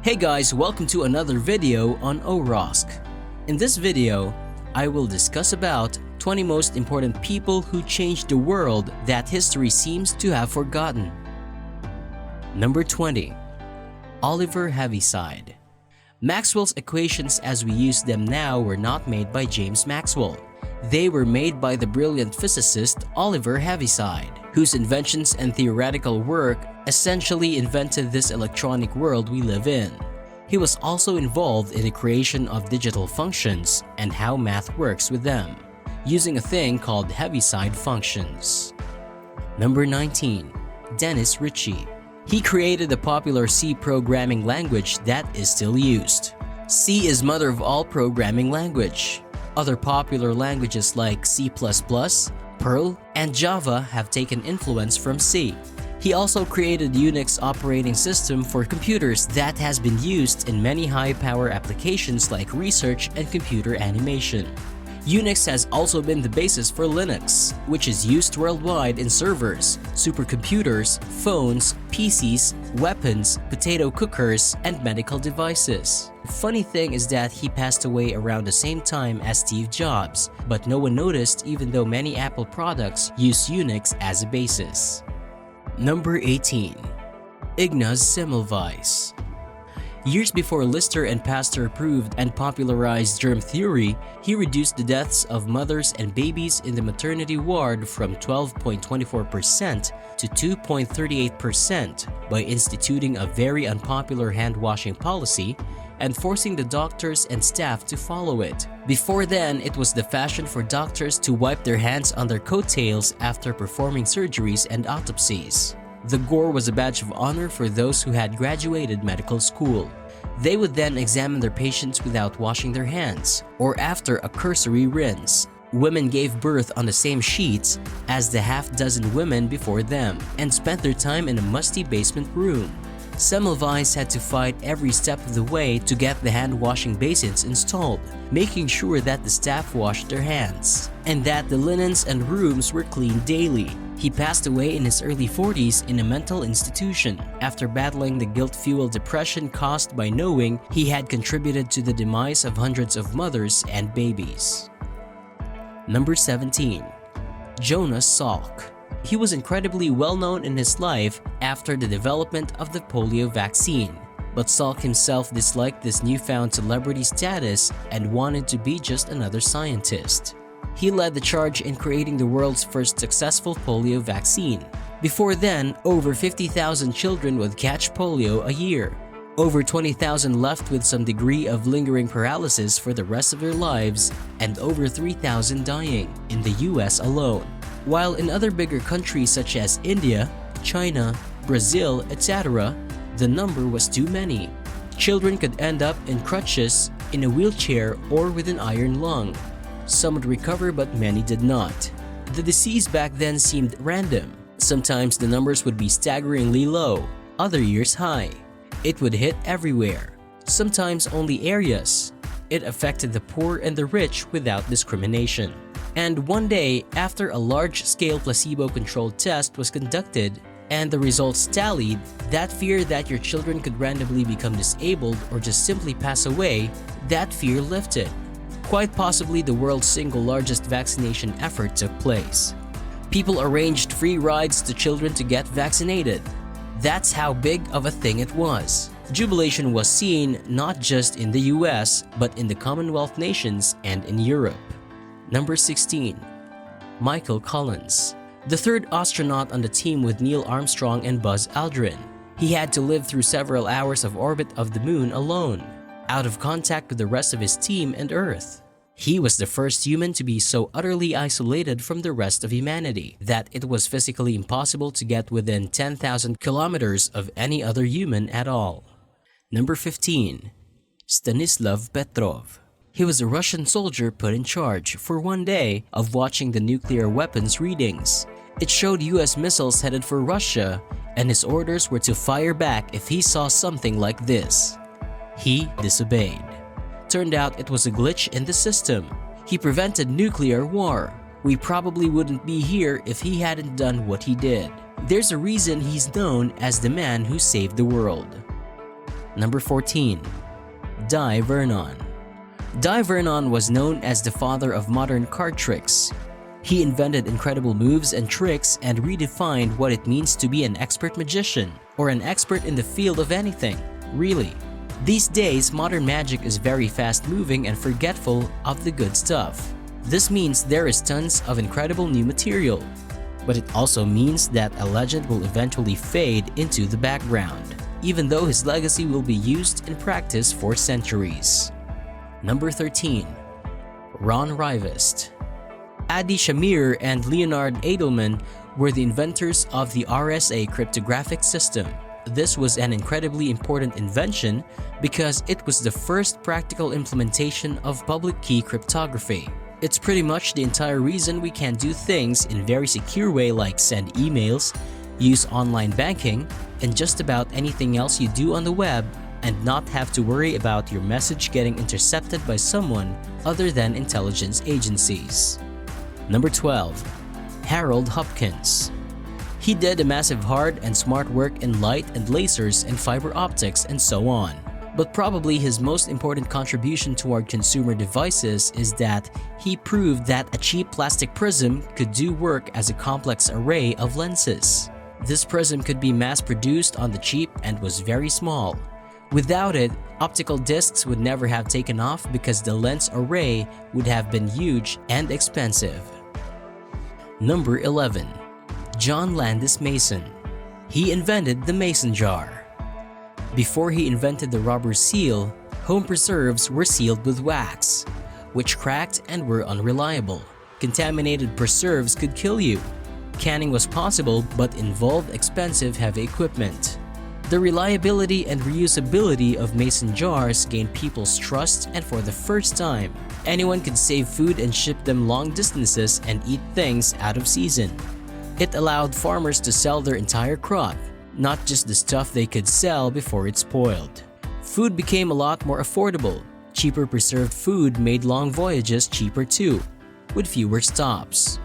Hey guys, welcome to another video on OROSK. In this video, I will discuss about 20 most important people who changed the world that history seems to have forgotten. Number 20. Oliver Heaviside. Maxwell's equations as we use them now were not made by James Maxwell. They were made by the brilliant physicist Oliver Heaviside, whose inventions and theoretical work essentially invented this electronic world we live in. He was also involved in the creation of digital functions and how math works with them, using a thing called Heaviside functions. Number 19. Dennis Ritchie. He created the popular C programming language that is still used. C is mother of all programming language. Other popular languages like C++, Perl, and Java have taken influence from C. He also created Unix operating system for computers that has been used in many high-power applications like research and computer animation. Unix has also been the basis for Linux, which is used worldwide in servers, supercomputers, phones, PCs, weapons, potato cookers, and medical devices. The funny thing is that he passed away around the same time as Steve Jobs, but no one noticed even though many Apple products use Unix as a basis. Number 18. Ignaz Semmelweiss. Years before Lister and Pasteur proved and popularized germ theory, he reduced the deaths of mothers and babies in the maternity ward from 12.24% to 2.38% by instituting a very unpopular hand-washing policy and forcing the doctors and staff to follow it. Before then, it was the fashion for doctors to wipe their hands on their coattails after performing surgeries and autopsies. The gore was a badge of honor for those who had graduated medical school. They would then examine their patients without washing their hands, or after a cursory rinse. Women gave birth on the same sheets as the half-dozen women before them and spent their time in a musty basement room. Semmelweiss had to fight every step of the way to get the hand-washing basins installed, making sure that the staff washed their hands, and that the linens and rooms were cleaned daily. He passed away in his early 40s in a mental institution after battling the guilt-fueled depression caused by knowing he had contributed to the demise of hundreds of mothers and babies. Number 17. Jonas Salk. He was incredibly well known in his life after the development of the polio vaccine, but Salk himself disliked this newfound celebrity status and wanted to be just another scientist. He led the charge in creating the world's first successful polio vaccine. Before then, over 50,000 children would catch polio a year. Over 20,000 left with some degree of lingering paralysis for the rest of their lives, and over 3,000 dying in the US alone. While in other bigger countries such as India, China, Brazil, etc., the number was too many. Children could end up in crutches, in a wheelchair, or with an iron lung. Some would recover, but many did not. The disease back then seemed random. Sometimes the numbers would be staggeringly low, other years high. It would hit everywhere, sometimes only areas. It affected the poor and the rich without discrimination. And one day, after a large-scale placebo-controlled test was conducted and the results tallied, that fear that your children could randomly become disabled or just simply pass away, that fear lifted. Quite possibly the world's single largest vaccination effort took place. People arranged free rides to children to get vaccinated. That's how big of a thing it was. Jubilation was seen not just in the US, but in the Commonwealth nations and in Europe. Number 16. Michael Collins. The third astronaut on the team with Neil Armstrong and Buzz Aldrin. He had to live through several hours of orbit of the moon alone, out of contact with the rest of his team and Earth. He was the first human to be so utterly isolated from the rest of humanity that it was physically impossible to get within 10,000 kilometers of any other human at all. Number 15. Stanislav Petrov. He was a Russian soldier put in charge for one day of watching the nuclear weapons readings. It showed US missiles headed for Russia, and his orders were to fire back if he saw something like this. He disobeyed. Turned out it was a glitch in the system. He prevented nuclear war. We probably wouldn't be here if he hadn't done what he did. There's a reason he's known as the man who saved the world. Number 14. Dai Vernon. Dai Vernon was known as the father of modern card tricks. He invented incredible moves and tricks and redefined what it means to be an expert magician, or an expert in the field of anything, really. These days, modern magic is very fast-moving and forgetful of the good stuff. This means there is tons of incredible new material, but it also means that a legend will eventually fade into the background, even though his legacy will be used in practice for centuries. Number 13. Ron Rivest. Adi Shamir and Leonard Edelman were the inventors of the RSA cryptographic system. This was an incredibly important invention because it was the first practical implementation of public key cryptography. It's pretty much the entire reason we can do things in a very secure way like send emails, use online banking, and just about anything else you do on the web and not have to worry about your message getting intercepted by someone other than intelligence agencies. Number 12. Harold Hopkins. He did a massive hard and smart work in light and lasers and fiber optics and so on. But probably his most important contribution toward consumer devices is that he proved that a cheap plastic prism could do work as a complex array of lenses. This prism could be mass-produced on the cheap and was very small. Without it, optical discs would never have taken off because the lens array would have been huge and expensive. Number 11. John Landis Mason. He invented the mason jar. Before he invented the rubber seal, home preserves were sealed with wax, which cracked and were unreliable. Contaminated preserves could kill you. Canning was possible but involved expensive heavy equipment. The reliability and reusability of mason jars gained people's trust, and for the first time, anyone could save food and ship them long distances and eat things out of season. It allowed farmers to sell their entire crop, not just the stuff they could sell before it spoiled. Food became a lot more affordable. Cheaper preserved food made long voyages cheaper too, with fewer stops.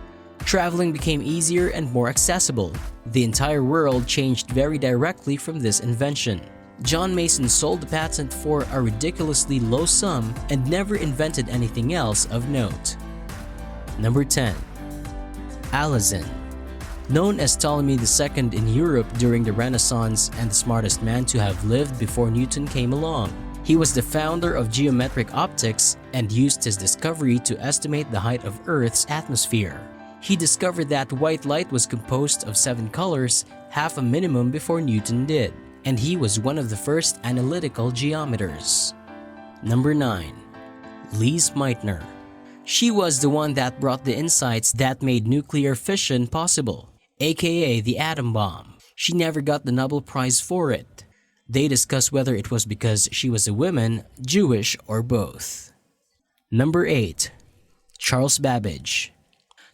Traveling became easier and more accessible. The entire world changed very directly from this invention. John Mason sold the patent for a ridiculously low sum and never invented anything else of note. Number 10. Alhazen. Known as Ptolemy II in Europe during the Renaissance and the smartest man to have lived before Newton came along, he was the founder of geometric optics and used his discovery to estimate the height of Earth's atmosphere. He discovered that white light was composed of 7 colors, half a minimum before Newton did, and he was one of the first analytical geometers. Number 9. Lise Meitner. She was the one that brought the insights that made nuclear fission possible, aka the atom bomb. She never got the Nobel Prize for it. They discuss whether it was because she was a woman, Jewish, or both. Number 8. Charles Babbage.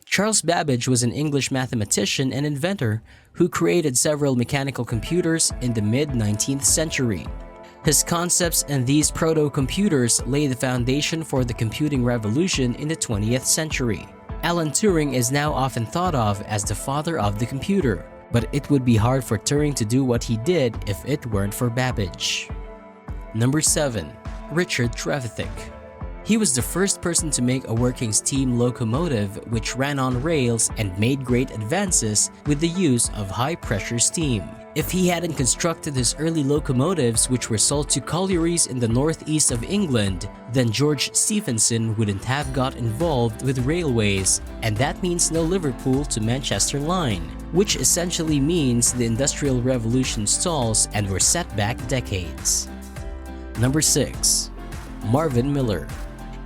Charles Babbage was an English mathematician and inventor who created several mechanical computers in the mid-19th century. His concepts and these proto-computers lay the foundation for the computing revolution in the 20th century. Alan Turing is now often thought of as the father of the computer, but it would be hard for Turing to do what he did if it weren't for Babbage. Number 7. Richard Trevithick. He was the first person to make a working steam locomotive which ran on rails and made great advances with the use of high-pressure steam. If he hadn't constructed his early locomotives which were sold to collieries in the northeast of England, then George Stephenson wouldn't have got involved with railways, and that means no Liverpool to Manchester line, which essentially means the Industrial Revolution stalls and were set back decades. Number 6. Marvin Miller.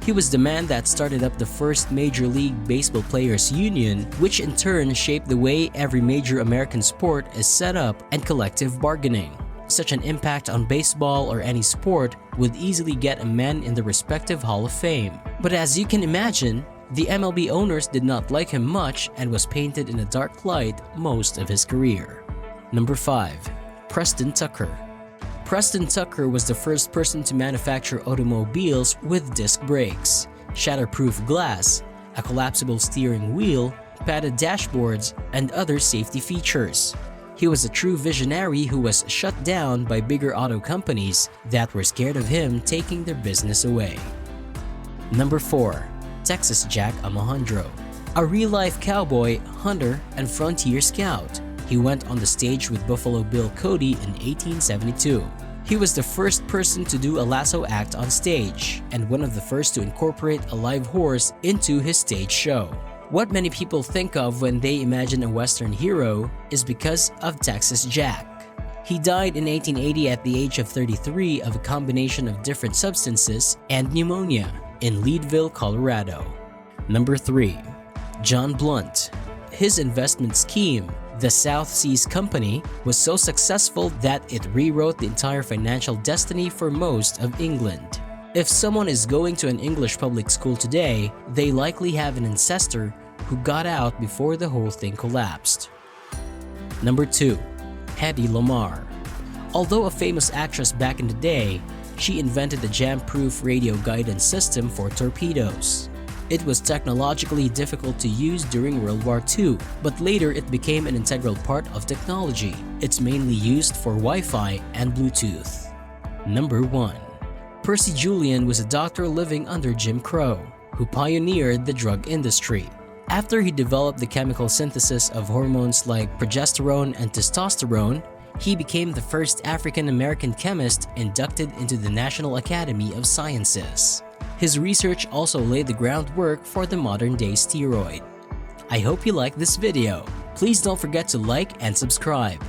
He was the man that started up the first Major League Baseball Players Union, which in turn shaped the way every major American sport is set up and collective bargaining. Such an impact on baseball or any sport would easily get a man in the respective Hall of Fame. But as you can imagine, the MLB owners did not like him much and was painted in a dark light most of his career. Number 5. Preston Tucker. Preston Tucker was the first person to manufacture automobiles with disc brakes, shatterproof glass, a collapsible steering wheel, padded dashboards, and other safety features. He was a true visionary who was shut down by bigger auto companies that were scared of him taking their business away. Number 4. Texas Jack Omohundro. A real-life cowboy, hunter, and frontier scout, he went on the stage with Buffalo Bill Cody in 1872. He was the first person to do a lasso act on stage, and one of the first to incorporate a live horse into his stage show. What many people think of when they imagine a Western hero is because of Texas Jack. He died in 1880 at the age of 33 of a combination of different substances and pneumonia in Leadville, Colorado. Number 3. John Blunt. His investment scheme, the South Seas Company, was so successful that it rewrote the entire financial destiny for most of England. If someone is going to an English public school today, they likely have an ancestor who got out before the whole thing collapsed. Number 2. Hedy Lamarr. Although a famous actress back in the day, she invented the jam-proof radio guidance system for torpedoes. It was technologically difficult to use during World War II, but later it became an integral part of technology. It's mainly used for Wi-Fi and Bluetooth. Number 1. Percy Julian was a doctor living under Jim Crow, who pioneered the drug industry. After he developed the chemical synthesis of hormones like progesterone and testosterone, he became the first African-American chemist inducted into the National Academy of Sciences. His research also laid the groundwork for the modern-day steroid. I hope you liked this video. Please don't forget to like and subscribe.